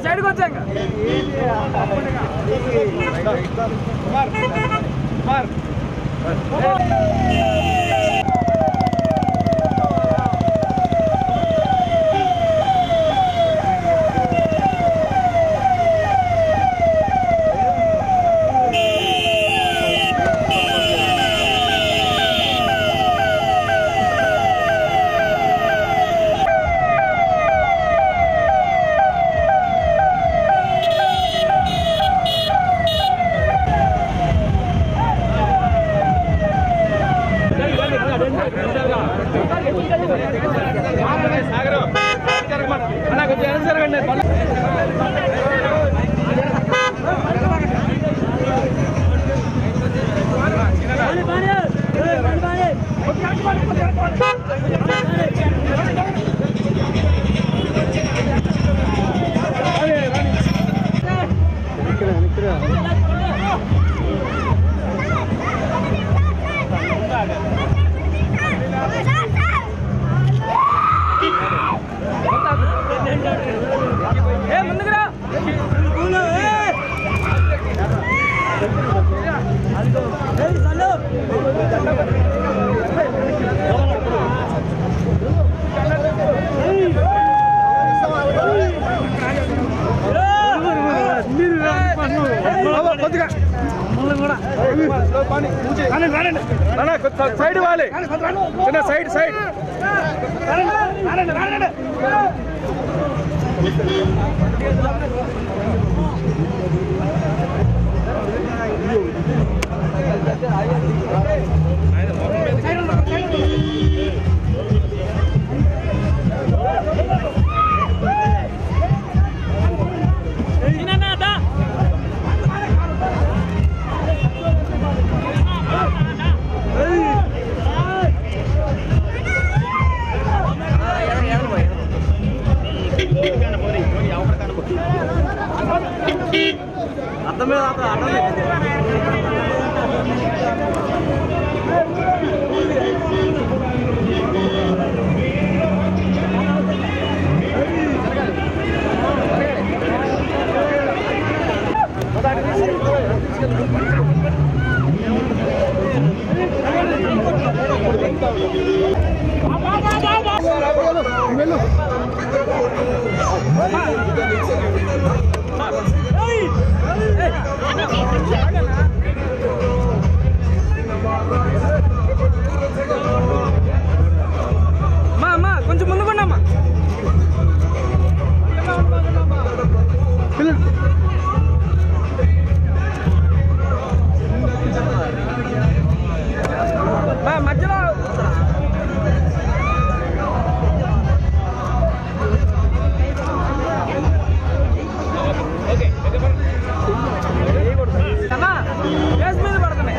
సైడ్కి వచ్చాక సైడ్ వాలి సైడ్ సైడ్ కొంచెం ముందుకున్నామ్మా మధ్యలో గ్యాస్ మీద పడుతున్నాయి.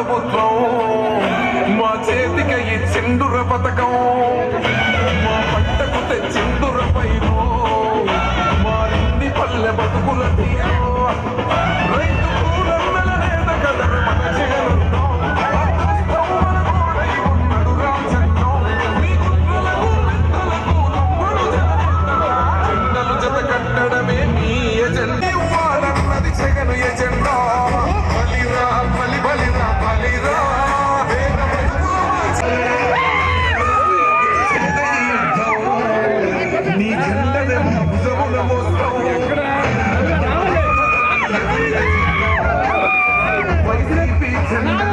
ప్రభుత్వం మా చేతికి ఇచ్చిండుర పథకం మా పంటకు తెచ్చిండుర పైరు మారింది పల్లె బతుకుల తీరు రైతు కూరన్నల నేత కదరు మన జగనున్నో మన కోడై ఉన్నడు రాజన్నో మీ కుట్రలకు మెత్తలకు నమ్మడు జెండలు జత కట్టడమే మీ ఎజెండా ఇవ్వాలన్నది జగను ఎజెండా బలిరా బలిరా బలిరా నీ జెండనే భుజముల మోస్తాం వైసీపీ జెండా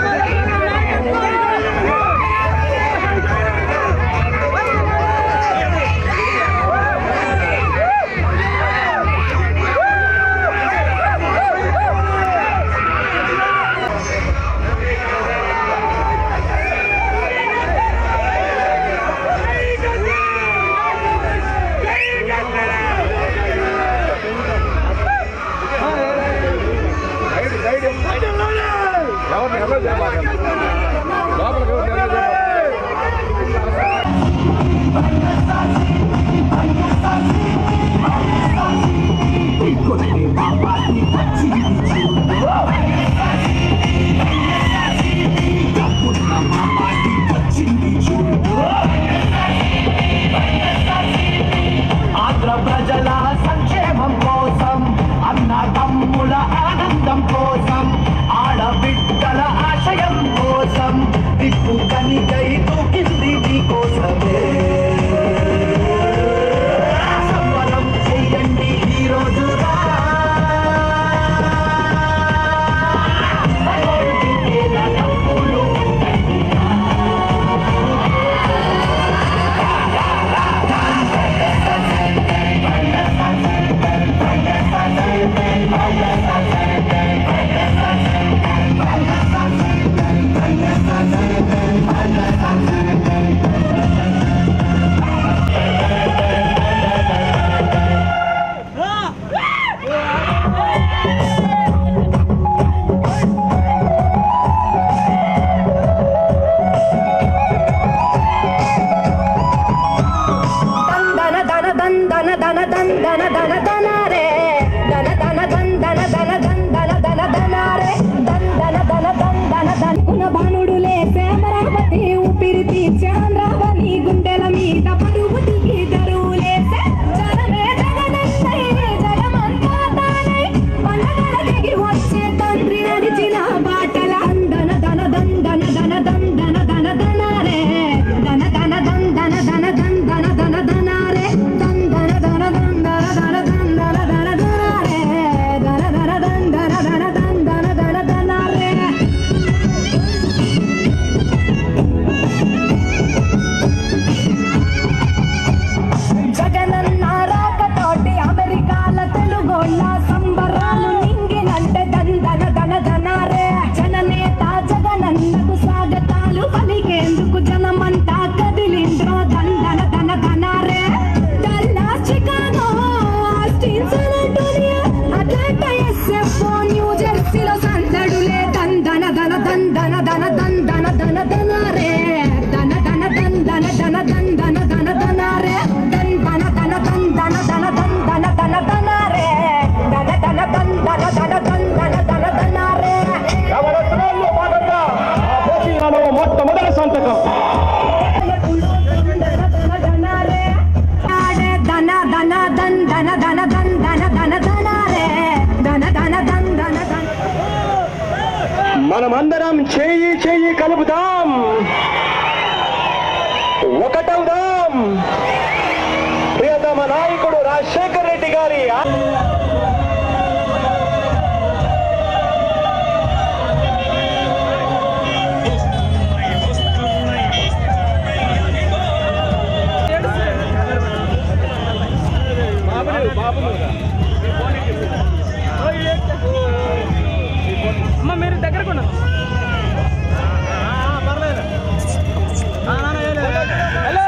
ఆంధ్ర ప్రజల సంక్షేమం కోసం అన్నదమ్ముల ఆనందం కోసం ఆడబిడ్డల ఆశయం కోసం దిక్కు కనికై దూకింది మీకోసమే సంబరం చెయ్యండి ఈ రోజుగా మొట్టమొదటి సంతకం మనమందరం చేయి చేయి కలుపుదాం, ఒకటవుదాం. ప్రియతమ నాయకుడు రాజశేఖర రెడ్డి గారి అమ్మ మీరు దగ్గరకు పర్లేదు. హలో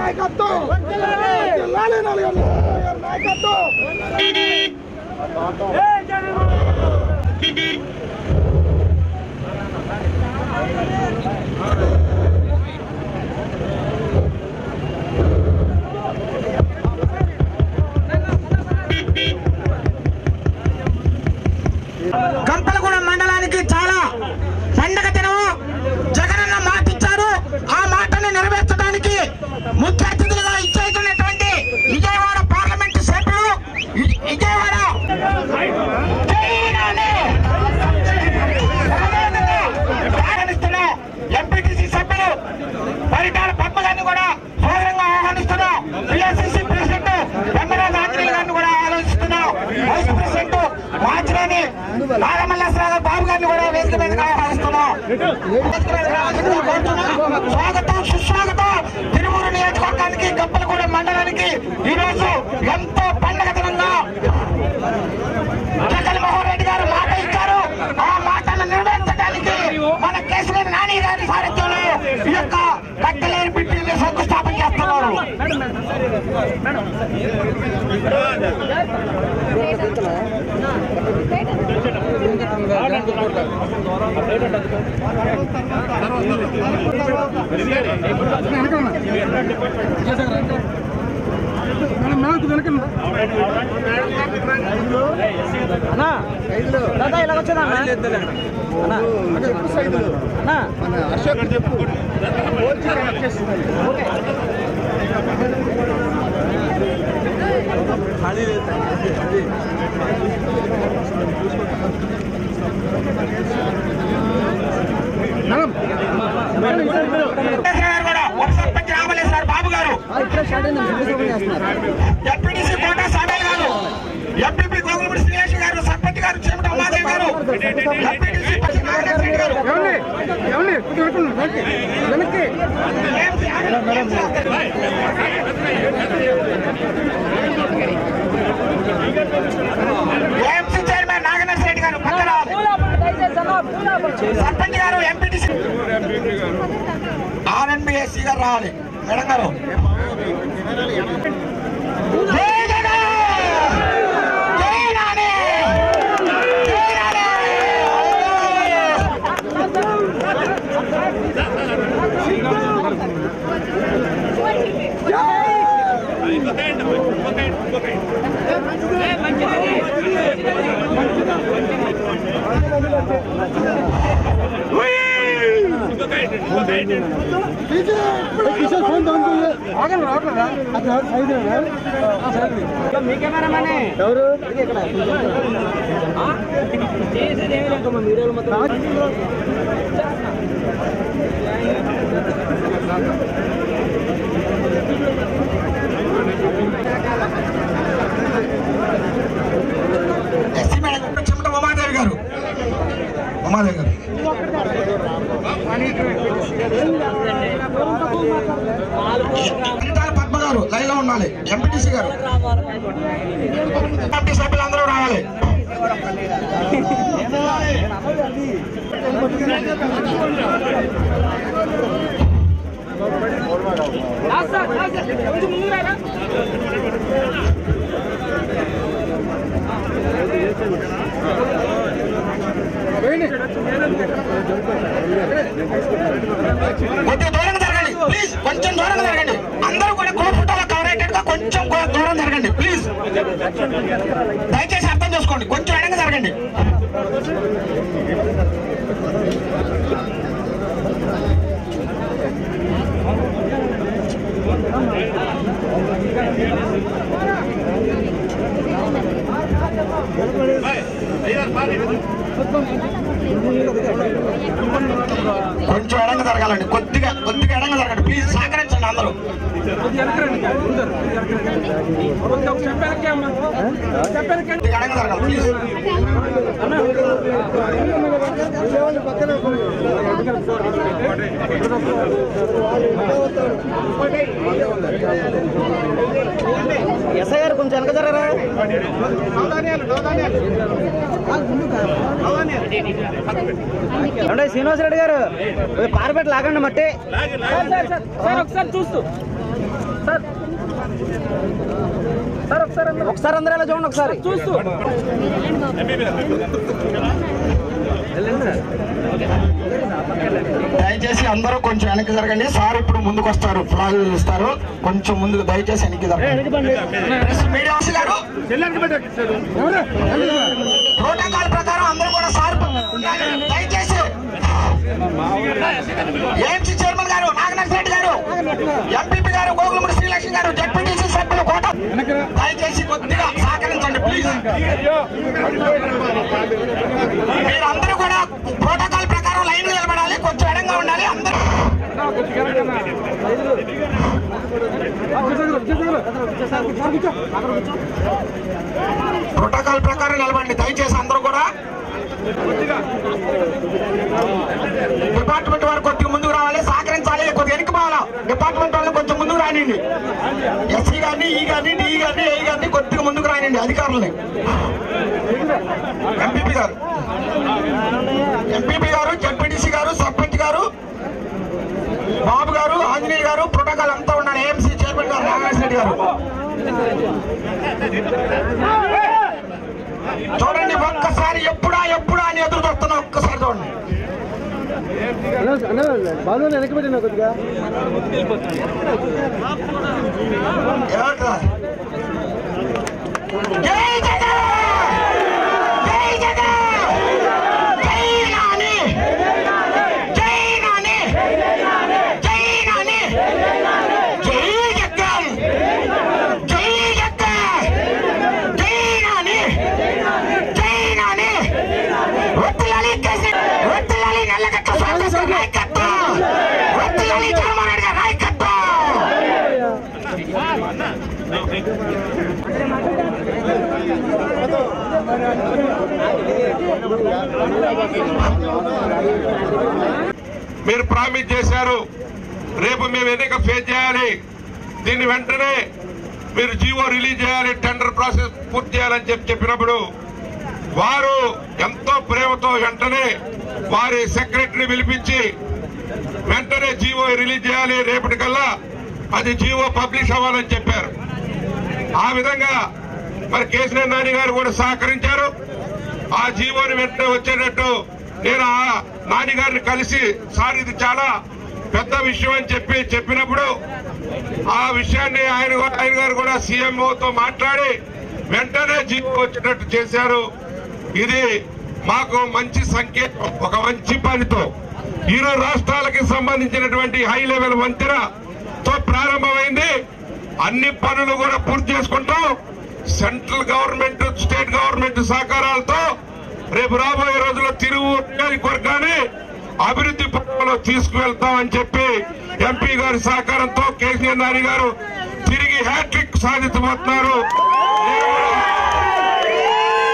నాయకత్వం నాయకత్వం కంపలగూడెం మండలానికి చాలా పండగ దినము. జగనన్న మాట ఇచ్చారు, ఆ మాటను నెరవేర్చడానికి ముఖ్య అతిథులుగా ఇచ్చేసినటువంటి విజయవాడ పార్లమెంటు సభ్యులు, విజయవాడ ఎంపీటీసీ సభ్యులు పరిటాల పద్మ గారిని కూడా సోదరంగా ఆహ్వానిస్తున్నాం. పిఎస్సిసి ప్రెసిడెంట్ వెంకటరాజు ఆంజనేయులు గారిని కూడా ఆలోచిస్తున్నాం. వైస్ ప్రెసిడెంట్ మాచినేని నాగమల్లేశ్వరరావు బాబు గారిని కూడా వేదిక మీదగా ఆహ్వానిస్తున్నాం. స్వాగతం సుస్వాగతం. తిరుమూరు నియోజకవర్గానికి, కంపలగూడెం మండలానికి ఈరోజు ఎంతో పండగ దినంగా జగన్మోహన్ రెడ్డి గారు మాట ఇచ్చారు. ఆ మాటను నెరవేర్చడానికి మన కేసీఆర్ నాని గారి సారథ్యంలో ఈ యొక్క కట్టలేని బిడ్డల్ని శంకుస్థాపన చేస్తున్నారు. దాదా ఇలా వచ్చేదా అశోక్ చెప్పు సర్పంచ్ రామలేశ్వర బాబు గారు, ఎంపీటీసీ కోట సామేల్ గారు, ఎంపీపీ గోగులపూడి శ్రీలేష్ గారు, సర్పంచ్ గారు చెమట ఉమాదేవి గారు, ఎంపీటీసీ గారు ఏఎంసీ చైర్మన్ నాగనర్సి రెడ్డి గారు, సర్పంచ్ గారు, ఎంపీటీసీ ఆర్ఎన్బిఎస్సీ గారు రావాలి. మేడం గారు మీ కెమెరామెన్ ఎవరు చేసేదేమి లేకమ్మా మీడియాలో మొత్తం ఎస్సీ మేడం చెమట ఉమాదేవి గారు, ఉమాదేవి గారు పద్మ గారు లైన్లో ఉండాలి. ఎంపీటీసీ గారు, ఎంపీ సభ్యులందరూ రావాలి. కొద్దిగా దూరంగా జరగండి ప్లీజ్, కొంచెం దూరంగా జరగండి. అందరూ కూడా కోరుకుంటారా కవర్ అయ్యేట్టుగా కొంచెం దూరం జరగండి ప్లీజ్. దయచేసి అర్థం చేసుకోండి, కొంచెం ఎడంగా జరగండి. కొంచెం ఎడంగా జరగాలండి, కొద్దిగా ఎడంగా జరగండి ప్లీజ్. సహకరించండి అందరూ. ఎడంగా జరగాలి ప్లీజ్. ఎస్ఐ గారు కొంచెం వెనక జరగరా. అంటే శ్రీనివాసరెడ్డి గారు పారబెట్టి లాగండి మట్టి ఒకసారి చూస్తూ ఒకసారి అందరూ ఎలా చూడండి, ఒకసారి చూస్తూ దయచేసి అందరూ కొంచెం వెనక్కి జరగండి. సార్ ఇప్పుడు ముందుకు వస్తారు, ఫ్లాగ్ ఇస్తారు. కొంచెం ముందుకు దయచేసి వెనక్కి జరగండి. ప్రోటోకాల్ ప్రకారం అందరూ కూడా సార్ దయచేసి ఏఎంసీ చైర్మన్ గారు నాగనర్సిరెడ్డి గారు, ఎంపీపీ గారు గోగులమూడి శ్రీలక్ష్మి గారు, జెడ్పీటీసీ సభ్యులు కోట దయచేసి కొద్దిగా సహకరించండి ప్లీజ్. మీరందరూ కూడా ప్రోటోకాల్ ప్రకారం లైన్ నిలబడాలి, కొంచెం ఎడంగా ఉండాలి అందరూ. ప్రోటోకాల్ ప్రకారం నిలబడండి దయచేసి అందరూ కూడా. డిపార్ట్మెంట్ వారు కొద్దిగా ముందుకు రావాలి, సహకరించాలి, కొద్దిగా వెనక్కి పోవాలి. డిపార్ట్మెంట్ వాళ్ళు కొంచెం ముందుకు రానివ్వండి. ఎస్సీ గారిని, ఈ గారిని, డిఈ గారిని, ఏ గారిని కొద్దిగా ముందుకు రానివ్వండి అధికారులని. ఎంపీపీ గారు, జెడ్పీటీసీ గారు, సర్పంచ్ గారు, బాబు గారు, ఆంజనేయ గారు, ప్రోటోకాల్ అంతా ఉన్నారు. ఏఎంసీ చైర్మన్ గారు నాగనర్సిరెడ్డి గారు చూడండి. ఒక్కసారి ఎప్పుడా అని ఎదురు చూస్తున్నా, ఒక్కసారి చూడండి. వెనక్కి పెట్టిన కొద్దిగా జై జగన్, జై జగన్, జై నాని, జై నాని, జై నాని, జై జగన్, జై జగన్, జై నాని, జై నాని. ఒత్తిలాలి నల్లగట్ట నాయకత్వం, ఒత్తిలాలి జగన్మోహన్ రెడ్డి గారి నాయకత్వం. మీరు ప్రామిస్ చేశారు రేపు మేము ఎన్నిక ఫేస్ చేయాలి, దీన్ని వెంటనే మీరు జీవో రిలీజ్ చేయాలి, టెండర్ ప్రాసెస్ పూర్తి చేయాలని చెప్పినప్పుడు వారు ఎంతో ప్రేమతో వెంటనే వారి సెక్రటరీ పిలిపించి వెంటనే జీవో రిలీజ్ చేయాలి, రేపటికల్లా అది జీవో పబ్లిష్ అవ్వాలని చెప్పారు. ఆ విధంగా మరి కేసీఆర్ నాని గారు కూడా సహకరించారు. ఆ జీవోని వెంటనే వచ్చేటట్టు నేను ఆ నాని గారిని కలిసి సార్ ఇది చాలా పెద్ద విషయం అని చెప్పినప్పుడు ఆ విషయాన్ని ఆయన గారు కూడా సీఎంఓతో మాట్లాడి వెంటనే జీవో వచ్చేటట్టు చేశారు. ఇది మాకు మంచి సంకేతం. ఒక మంచి పనితో ఇరు రాష్ట్రాలకి సంబంధించినటువంటి హై లెవెల్ వంతెనతో ప్రారంభమైంది. అన్ని పనులు కూడా పూర్తి చేసుకుంటాం. సెంట్రల్ గవర్నమెంట్, స్టేట్ గవర్నమెంట్ సహకారాలతో రేపు రాబోయే రోజుల్లో తిరువూరు నియోజకవర్గాన్ని అభివృద్ధి పథంలో తీసుకువెళ్తామని చెప్పి ఎంపీ గారి సహకారంతో కేసీఆర్ నాని గారు తిరిగి హ్యాట్రిక్ సాధించబోతున్నారు.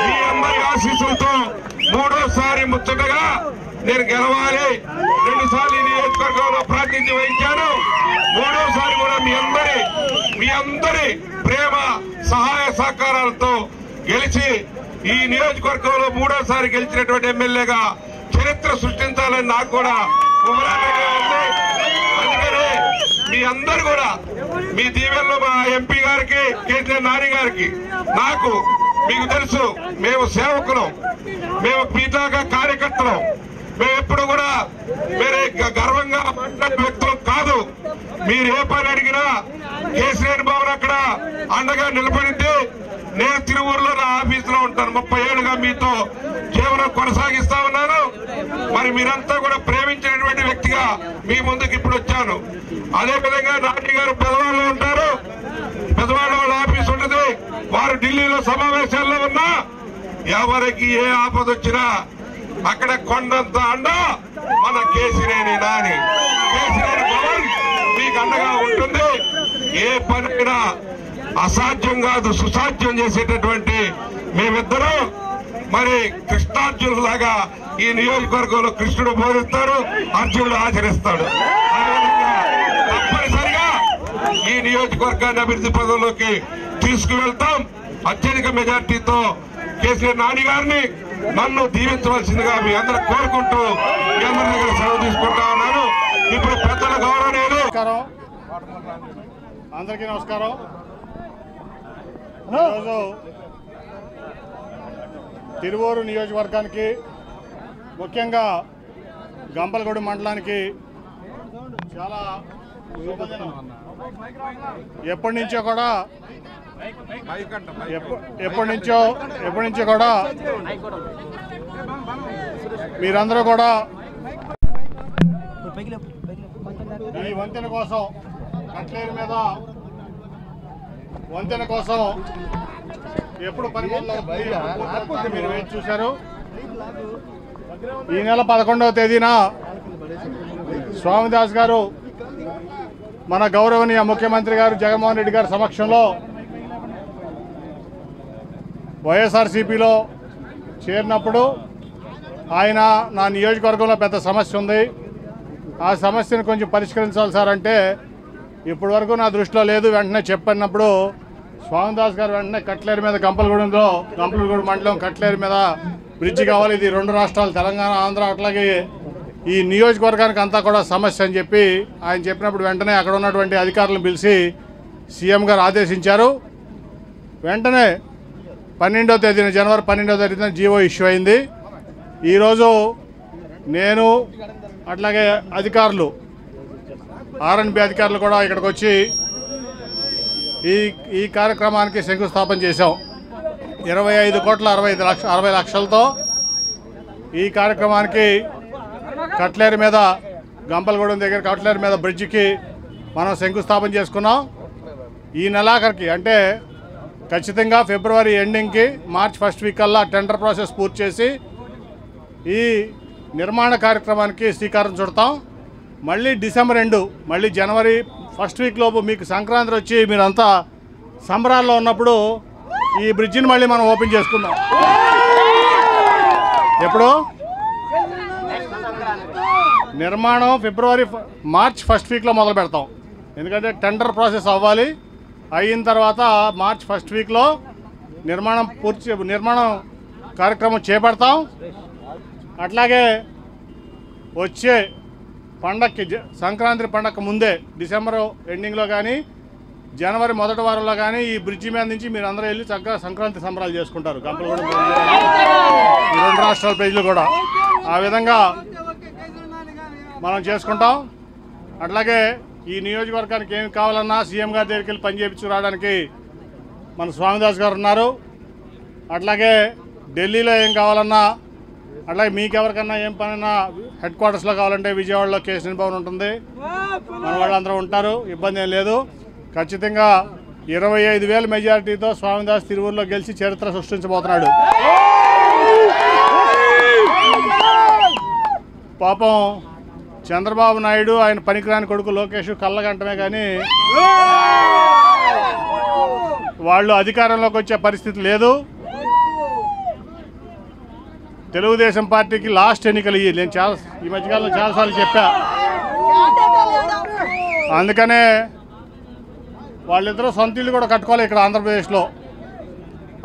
మీ అందరి ఆశీస్సులతో మూడోసారి ముచ్చటగా నేను గెలవాలి. 2 సార్లు ఈ నియోజకవర్గంలో ప్రాతినిధ్యం వహించాను. మూడోసారి కూడా మీ అందరి ప్రేమ సహాయ సహకారాలతో గెలిచి ఈ నియోజకవర్గంలో మూడోసారి గెలిచినటువంటి ఎమ్మెల్యేగా చరిత్ర సృష్టించాలని నాకు కూడా ఉమరాటంగా ఉంది. అందుకని మీ అందరు కూడా మీ దీవెనలో మా ఎంపీ గారికి, కేసీఆర్ నాని గారికి, నాకు మీకు తెలుసు మేము సేవకులం, మేము పీతాగా కార్యకర్తలం. మేము ఎప్పుడు కూడా వేరే గర్వంగా మాట్లాడే వ్యక్తులు కాదు. మీరు ఏ పని అడిగినా కేసీఆర్ భవన్ అక్కడ అండగా నిలబడింది. నేను తిరువూరులో నా ఆఫీసులో ఉంటాను. 30 ఏళ్లుగా మీతో జీవనం కొనసాగిస్తా ఉన్నాను. మరి మీరంతా కూడా ప్రేమించినటువంటి వ్యక్తిగా మీ ముందుకు ఇప్పుడు వచ్చాను. అదేవిధంగా నాని గారు పెదవాళ్ళు ఉంటారు. పెదవాళ్ళ వాళ్ళ ఆఫీస్ ఉంటుంది. వారు ఢిల్లీలో సమావేశాల్లో ఉన్నా ఎవరికి ఏ ఆపద వచ్చినా అక్కడ కొండంత అండ మన కేసినేని నాని, కేసినేని భవన్ మీకు అండగా ఉంటుంది. ఏ పనైనా అసాధ్యం కాదు, సుసాధ్యం చేసేటటువంటి మేమిద్దరం మరి కృష్ణార్జునులాగా ఈ నియోజకవర్గంలో కృష్ణుడు బోధిస్తాడు, అర్జునుడు ఆచరిస్తాడు. తప్పనిసరిగా ఈ నియోజకవర్గాన్ని అభివృద్ధి పదంలోకి తీసుకువెళ్తాం. అత్యధిక మెజార్టీతో కేసీఆర్ నాని గారిని నన్ను దీవించవలసిందిగా మీ అందరూ కోరుకుంటూ మీ అందరి దగ్గర సెలవు తీసుకుంటా ఉన్నాను. ఇప్పుడు పెద్దల గౌరవనీయులు అందరికీ నమస్కారం. ఈరోజు తిరువూరు నియోజకవర్గానికి ముఖ్యంగా గంపలగూడెం మండలానికి చాలా ఎప్పటి నుంచో కూడా మీరందరూ కూడా ఈ వంతెన కోసం కట్లేరు మీద వంతెన కోసం ఎప్పుడు పరిమాణంలో మీరు వేచి చూశారు. ఈ నెల 11వ తేదీన స్వామిదాస్ గారు మన గౌరవనీయ ముఖ్యమంత్రి గారు జగన్మోహన్ రెడ్డి గారి సమక్షంలో వైఎస్ఆర్సీపీలో చేరినప్పుడు ఆయన నా నియోజకవర్గంలో పెద్ద సమస్య ఉంది, ఆ సమస్యను కొంచెం పరిష్కరించాలి సార్ అంటే ఇప్పటి వరకు నా దృష్టిలో లేదు. వెంటనే చెప్పినప్పుడు స్వామిదాస్ గారు వెంటనే కట్లేరు మీద గంపలగూడెం మండలం కట్లేరు మీద బ్రిడ్జి కావాలి, ఇది 2 రాష్ట్రాలు తెలంగాణ ఆంధ్ర అట్లాగే ఈ నియోజకవర్గానికి అంతా కూడా సమస్య అని చెప్పి ఆయన చెప్పినప్పుడు వెంటనే అక్కడ ఉన్నటువంటి అధికారులను పిలిచి సీఎం గారు ఆదేశించారు. వెంటనే 12వ తేదీన జనవరి 12వ తేదీన జీవో ఇష్యూ అయింది. ఈరోజు నేను అట్లాగే అధికారులు ఆర్ఎన్బి అధికారులు కూడా ఇక్కడికి వచ్చి ఈ కార్యక్రమానికి శంకుస్థాపన చేశాం. 25,60 లక్షలతో ఈ కార్యక్రమానికి కట్లేరు మీద గంపలగూడెం దగ్గర కట్లేరు మీద బ్రిడ్జికి మనం శంకుస్థాపన చేసుకున్నాం. ఈ నెలాఖరికి అంటే ఖచ్చితంగా ఫిబ్రవరి ఎండింగ్కి మార్చ్ ఫస్ట్ వీక్ కల్లా టెండర్ ప్రాసెస్ పూర్తి చేసి ఈ నిర్మాణ కార్యక్రమానికి శ్రీకారం చుడతాం. మళ్ళీ డిసెంబర్ 2 మళ్ళీ జనవరి ఫస్ట్ వీక్ లోపు మీకు సంక్రాంతి వచ్చి మీరంతా సంబరాల్లో ఉన్నప్పుడు ఈ బ్రిడ్జిని మళ్ళీ మనం ఓపెన్ చేసుకుందాం. ఎప్పుడు నిర్మాణం మార్చ్ ఫస్ట్ వీక్లో మొదలు పెడతాం. ఎందుకంటే టెండర్ ప్రాసెస్ అవ్వాలి, అయిన తర్వాత మార్చ్ ఫస్ట్ వీక్లో నిర్మాణం కార్యక్రమం చేపడతాం. అట్లాగే వచ్చే పండక్కి సంక్రాంతి పండగ ముందే డిసెంబర్ ఎండింగ్లో కానీ జనవరి మొదటి వారంలో కానీ ఈ బ్రిడ్జి మీద నుంచి మీరు అందరూ వెళ్ళి చక్కగా సంక్రాంతి సంబరాలు చేసుకుంటారు. గంపలగూడెం 2 రాష్ట్రాల ప్రజలు కూడా ఆ విధంగా మనం చేసుకుంటాం. అట్లాగే ఈ నియోజకవర్గానికి ఏమి కావాలన్నా సీఎం గారి దగ్గరికి వెళ్ళి పని చేయించుకురావడానికి మన స్వామిదాస్ గారు ఉన్నారు. అట్లాగే ఢిల్లీలో ఏం కావాలన్నా అట్లాగే మీకెవరికన్నా ఏం పనైనా హెడ్ క్వార్టర్స్లో కావాలంటే విజయవాడలో కేసీఆర్ భవన్ ఉంటుంది, మన వాళ్ళందరూ ఉంటారు, ఇబ్బంది ఏం లేదు. ఖచ్చితంగా 25,000 మెజారిటీతో స్వామిదాస్ తిరువూరులో గెలిచి చరిత్ర సృష్టించబోతున్నాడు. పాపం చంద్రబాబు నాయుడు ఆయన పనికిరాని కొడుకు లోకేష్ కళ్ళగంటమే కానీ వాళ్ళు అధికారంలోకి వచ్చే పరిస్థితి లేదు. తెలుగుదేశం పార్టీకి లాస్ట్ ఎన్నికలు నేను ఈ మధ్యకాలంలో చాలాసార్లు చెప్పా. అందుకనే వాళ్ళిద్దరూ సొంత ఇల్లు కూడా కట్టుకోవాలి. ఇక్కడ ఆంధ్రప్రదేశ్లో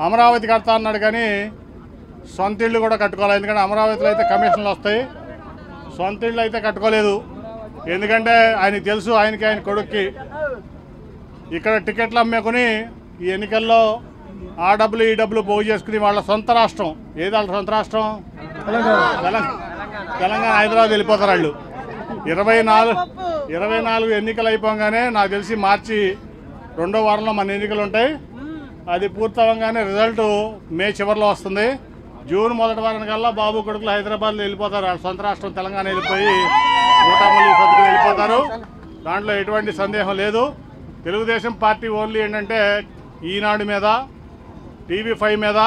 అమరావతి కడతా అన్నాడు కానీ సొంత ఇల్లు కూడా కట్టుకోవాలి. ఎందుకంటే అమరావతిలో అయితే కమిషన్లు వస్తాయి, సొంత ఇల్లు అయితే కట్టుకోలేదు. ఎందుకంటే ఆయనకి తెలుసు, ఆయన కొడుక్కి ఇక్కడ టికెట్లు అమ్మేకొని ఈ ఎన్నికల్లో ఆ డబ్బులు ఈ డబ్బులు పోగు చేసుకుని వాళ్ళ సొంత రాష్ట్రం ఏది, వాళ్ళ సొంత రాష్ట్రం తెలంగాణ, హైదరాబాద్ వెళ్ళిపోతారు వాళ్ళు. 24 ఎన్నికలు అయిపోగానే నాకు తెలిసి మార్చి 2వ వారంలో మన ఎన్నికలు ఉంటాయి. అది పూర్తి అవ్వగానే రిజల్ట్ మే చివరిలో వస్తుంది. జూన్ మొదటి వారం కల్లా బాబు కొడుకులు హైదరాబాద్లో వెళ్ళిపోతారు. వాళ్ళ సొంత రాష్ట్రం తెలంగాణ వెళ్ళిపోయి ఓటామల్లి సర్దుకుని వెళ్ళిపోతారు. దాంట్లో ఎటువంటి సందేహం లేదు. తెలుగుదేశం పార్టీ ఓన్లీ ఏంటంటే ఈనాడు మీద, TV5 మీద,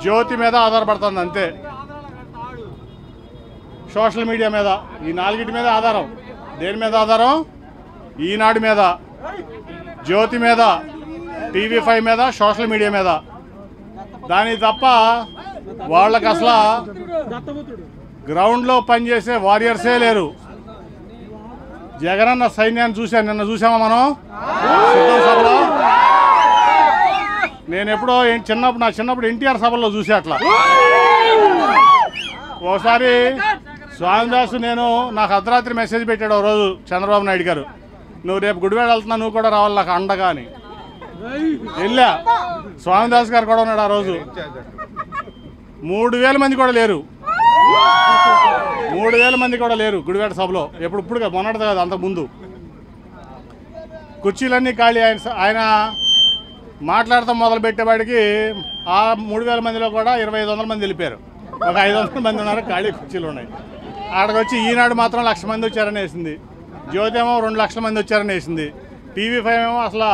జ్యోతి మీద ఆధారపడుతుంది అంతే. సోషల్ మీడియా మీద ఈ 4 మీద ఆధారం. దేని మీద ఆధారం? ఈనాడు మీద, జ్యోతి మీద, TV5 మీద, సోషల్ మీడియా మీద. దాని తప్ప వాళ్ళకి అసలు గ్రౌండ్లో పనిచేసే వారియర్సే లేరు. జగనన్న సైన్యాన్ని చూశాను, నిన్న చూసామా మనం సిద్ధం సభలో. నేను ఎప్పుడో నా చిన్నప్పుడు ఎన్టీఆర్ సభలో చూసా అట్లా. ఒకసారి స్వామిదాసు నాకు అర్ధరాత్రి మెసేజ్ పెట్టాడు ఒక రోజు చంద్రబాబు నాయుడు గారు, నువ్వు రేపు గుడివాడ వెళ్తున్నా, నువ్వు కూడా రావాలి నాకు అండగా అని వెళ్ళా. స్వామిదాస్ గారు కూడా ఉన్నాడు ఆ రోజు. 3000 మంది కూడా లేరు, 3000 మంది కూడా లేరు గుడివాడ సభలో. ఇప్పుడు మొన్నటి కాదు, అంతకుముందు కుర్చీలన్నీ ఖాళీ. ఆయన మాట్లాడతాం మొదలు పెట్టేవాడికి ఆ 3000 మందిలో కూడా 2500 మంది వెళ్ళిపోయారు. ఒక 500 మంది ఉన్నారు, ఖాళీ కుర్చీలు ఉన్నాయి. అక్కడికి వచ్చి ఈనాడు మాత్రం 1,00,000 మంది వచ్చారని వేసింది, జ్యోతి ఏమో 2 లక్షల మంది వచ్చారని వేసింది, TV5 ఏమో అసలు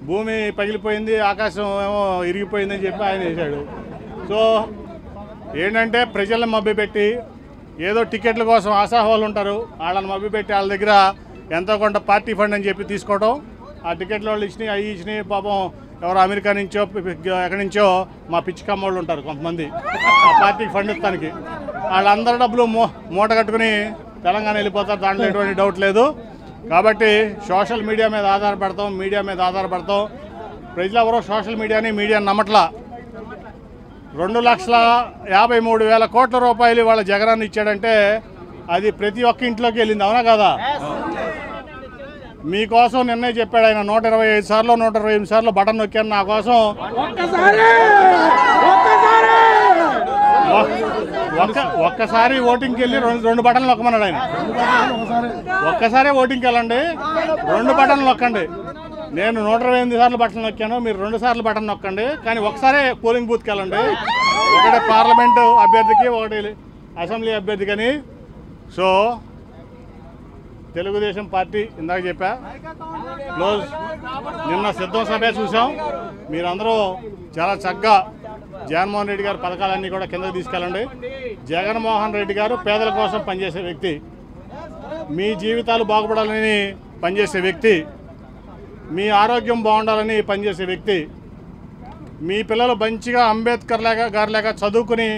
భూమి పగిలిపోయింది, ఆకాశం ఏమో ఇరిగిపోయిందని చెప్పి ఆయన వేశాడు. సో ఏంటంటే ప్రజలను మభ్యపెట్టి ఏదో టికెట్ల కోసం ఆశావాళ్ళు ఉంటారు, వాళ్ళని మభ్యపెట్టి వాళ్ళ దగ్గర ఎంతో కొంత పార్టీ ఫండ్ అని చెప్పి తీసుకోవడం. ఆ టికెట్లు వాళ్ళు ఇచ్చినాయి, అవి ఇచ్చినాయి. పాపం ఎవరో అమెరికా నుంచో ఎక్కడి నుంచో మా పిచ్చి కమ్మోళ్ళు ఉంటారు కొంతమంది ఆ పార్టీకి ఫండ్ ఇస్తానికి. వాళ్ళందరి డబ్బులు మూట కట్టుకుని తెలంగాణ వెళ్ళిపోతారు, దాంట్లో ఎటువంటి డౌట్ లేదు. కాబట్టి సోషల్ మీడియా మీద ఆధారపడతాం, మీడియా మీద ఆధారపడతాం. ప్రజలు ఎవరో సోషల్ మీడియాని నమ్మట్లా. 2,53,000 కోట్ల రూపాయలు వాళ్ళ జగనాన్ని ఇచ్చాడంటే అది ప్రతి ఒక్క ఇంట్లోకి వెళ్ళింది, అవునా కదా? మీకోసం నిన్నే చెప్పాడు ఆయన 125 సార్లు 128 సార్లు బటన్ నొక్కాను నా కోసం. ఒక్కసారి ఓటింగ్కి వెళ్ళి 2 బటన్లు నొక్కమన్నాడు ఆయన. ఒక్కసారే ఓటింగ్కి వెళ్ళండి, 2 బటన్లు నొక్కండి. నేను 128 సార్లు బటన్ నొక్కాను, మీరు 2 సార్లు బటన్ నొక్కండి. కానీ ఒకసారి పోలింగ్ బూత్కి వెళ్ళండి, ఒకటి పార్లమెంటు అభ్యర్థికి, ఒకటి అసెంబ్లీ అభ్యర్థికి అని. సో తెలుగుదేశం పార్టీ ఇందాక చెప్పా క్లోజ్. నిన్న సిద్ధం సభ చూసాం. మీరందరూ చాలా చక్కగా జగన్మోహన్ రెడ్డి గారు పథకాలన్నీ కూడా కిందకు తీసుకెళ్ళండి. జగన్మోహన్ రెడ్డి గారు పేదల కోసం పనిచేసే వ్యక్తి, మీ జీవితాలు బాగుపడాలని పనిచేసే వ్యక్తి, మీ ఆరోగ్యం బాగుండాలని పనిచేసే వ్యక్తి, మీ పిల్లలు మంచిగా అంబేద్కర్ గారిలాగా చదువుకుని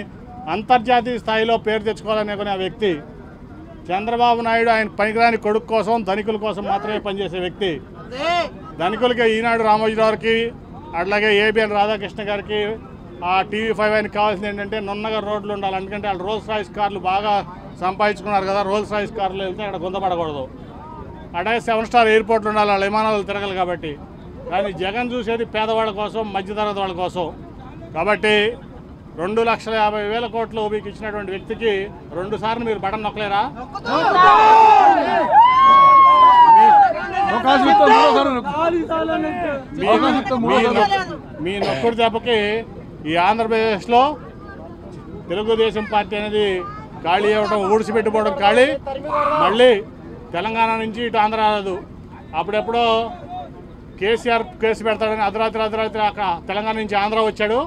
అంతర్జాతీయ స్థాయిలో పేరు తెచ్చుకోవాలనుకునే వ్యక్తి. చంద్రబాబు నాయుడు ఆయన పనికిరాని కొడుకు కోసం, ధనికుల కోసం మాత్రమే పనిచేసే వ్యక్తి. ధనికులకి ఈనాడు రామోజీరావుకి, అట్లాగే ABN రాధాకృష్ణ గారికి, ఆ TV5 ఆయనకి కావాల్సింది ఏంటంటే నున్నగా రోడ్లు ఉండాలి. ఎందుకంటే వాళ్ళు రోల్స్ రాయిస్ కార్లు బాగా సంపాదించుకున్నారు కదా, రోల్స్ రాయిస్ కార్లు వెళ్తే అక్కడ గుందపడకూడదు. అట్లాగే 7 స్టార్ ఎయిర్పోర్ట్లు ఉండాలి, వాళ్ళ విమానాలు తిరగాలి కాబట్టి. కానీ జగన్ చూసేది పేదవాళ్ళ కోసం, మధ్యతరగతి వాళ్ళ కోసం. కాబట్టి 2,50,000 కోట్లు మీకు ఇచ్చినటువంటి వ్యక్తికి 2 సార్లు మీరు బటన్ నొక్కలేరా? మీ నొక్కుడు దెబ్బకి ఈ ఆంధ్రప్రదేశ్లో తెలుగుదేశం పార్టీ అనేది ఖాళీ అవ్వడం, ఊడిసిపెట్టిపోవడం ఖాళీ. మళ్ళీ తెలంగాణ నుంచి ఇటు ఆంధ్ర రాదు. అప్పుడెప్పుడో కేసీఆర్ కేసు పెడతాడని అర్ధరాత్రి తెలంగాణ నుంచి ఆంధ్ర వచ్చాడు.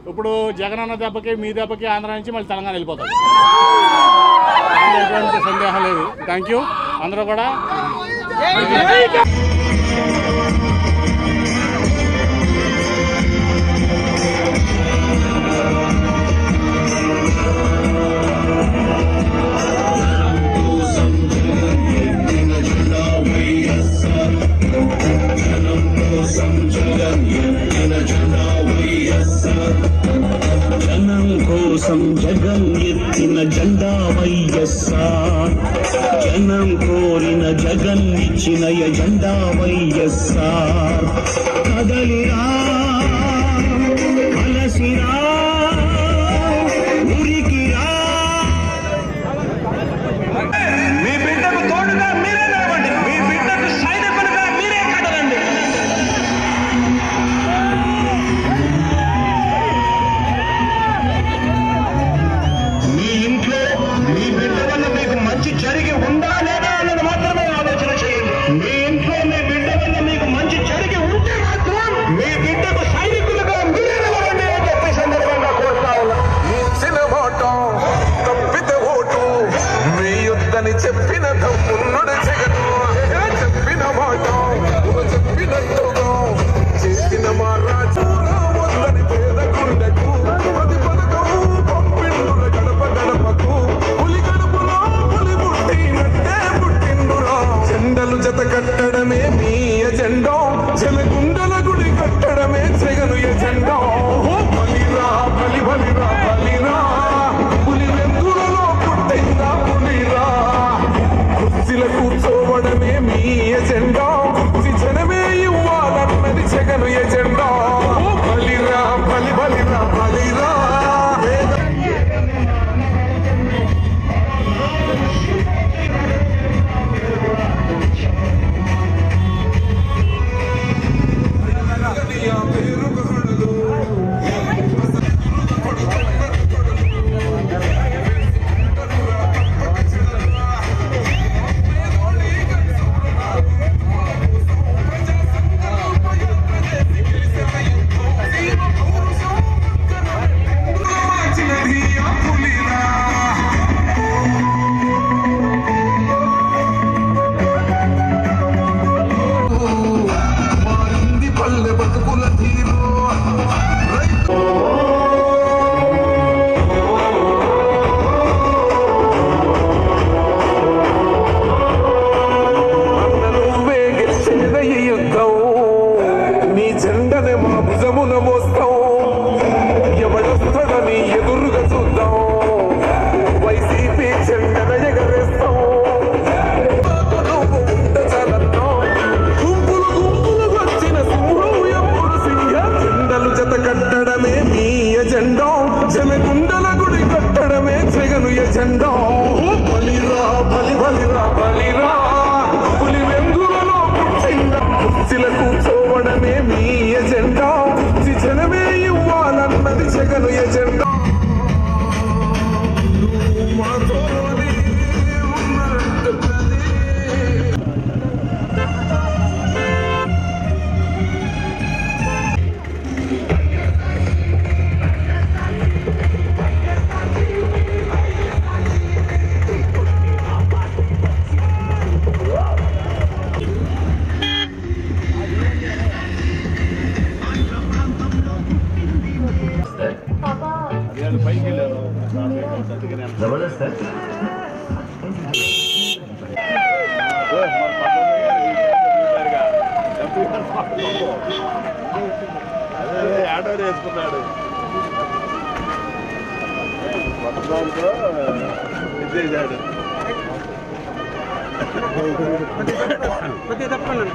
ఇప్పుడు జగన్ అన్న దెబ్బకి, మీ దెబ్బకి ఆంధ్ర నుంచి మళ్ళీ తెలంగాణ వెళ్ళిపోతాడు, ఎటువంటి సందేహం లేదు. థ్యాంక్ యూ అందరూ కూడా. జనం కోసం జగన్ ఎత్తిన జెండా వైఎస్ఆర్, జనం కోరిన జగన్ ఇచ్చిన ఎజెండా వైఎస్ఆర్. కదలిరా అలసిరా ఉరికిరా, మీ బిడ్డకు తోడుగా మీరే రావండి, మీ బిడ్డకు సైనికులుగా మీరే కదలండి. మీ ఇంట్లో మీ బిడ్డ వల్ల మీకు మంచి జరిగి ఉందా లేదా అన్నది మాత్రమే ఆలోచన చేయండి. మీ ఇంట్లో మీ బిడ్డ వల్ల మీకు మంచి జరిగి ఉంటే మాత్రం మీ బిడ్డకు సైనికులుగా మీరే రావండి అని చెప్పి సందర్భంగా కోరుతా ఉన్నా. ఇచ్చిన మాట తప్పితే ఓటు మీ యుద్ధని చెప్పిన తమ్ముడు జగను, చెప్పిన మాట చెప్పినట్టుగా చేసిన మా రాజు వద్దని పేద గుండెకు అది పథకం పంపిండుల గడప గడపకు, పులి గడపలో పులి పుట్టినట్టే పుట్టిండురా. జెండలు జత కట్టడమే మీ ఎజెండా, జలగుండల గుడి కట్టడమే జగను ఎజెండా. బలిరా బలి బలిరా బలిరా, పులి వెందులలో పుట్టిందా పులిరా. కుర్చీల కూర్చోవడమే మీ ఎజెండా శిక్షణమే ఇవ్వాలన్నది జగను ఎజెండా బలిరా బలి బలిరా బలిరా జనగుండల గుడి కట్టడమే జగను ఎజెండా బలిరా బలి బలిరా బలిరా పులి వెందులలో కుర్చీల కూర్చోవడమే మీ ఎజెండా శిక్షణమే ఇవ్వాలన్నది జగను ఎజెండా जबरदस्त है ఆటో వేసుకున్నాడు ఇచ్చేసాడు కొద్దిగా తప్పండి